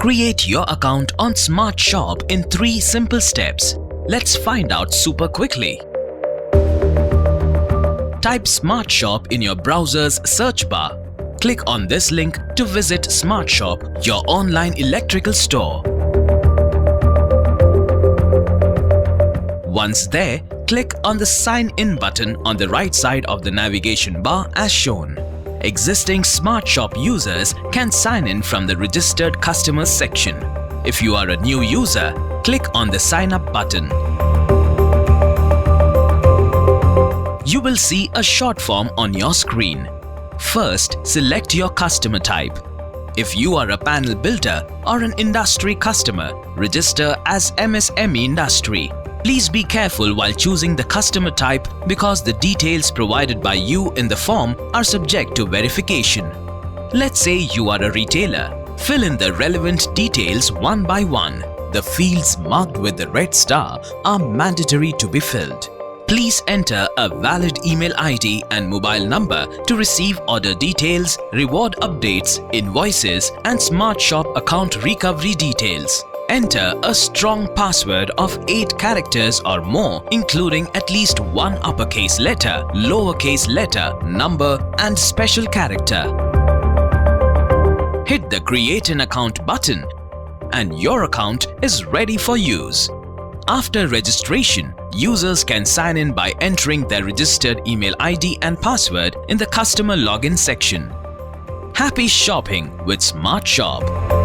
Create your account on Smartshop in 3 simple steps. Let's find out super quickly. Type Smartshop in your browser's search bar. Click on this link to visit Smartshop, your online electrical store. Once there, click on the Sign In button on the right side of the navigation bar as shown. Existing Smartshop users can sign in from the Registered Customers section. If you are a new user, click on the Sign Up button. You will see a short form on your screen. First, select your customer type. If you are a panel builder or an industry customer, register as MSME industry. Please be careful while choosing the customer type because the details provided by you in the form are subject to verification. Let's say you are a retailer. Fill in the relevant details one by one. The fields marked with the red star are mandatory to be filled. Please enter a valid email ID and mobile number to receive order details, reward updates, invoices, and Smartshop account recovery details. Enter a strong password of 8 characters or more, including at least one uppercase letter, lowercase letter, number, and special character. Hit the Create an Account button, and your account is ready for use. After registration, users can sign in by entering their registered email ID and password in the customer login section. Happy shopping with Smartshop!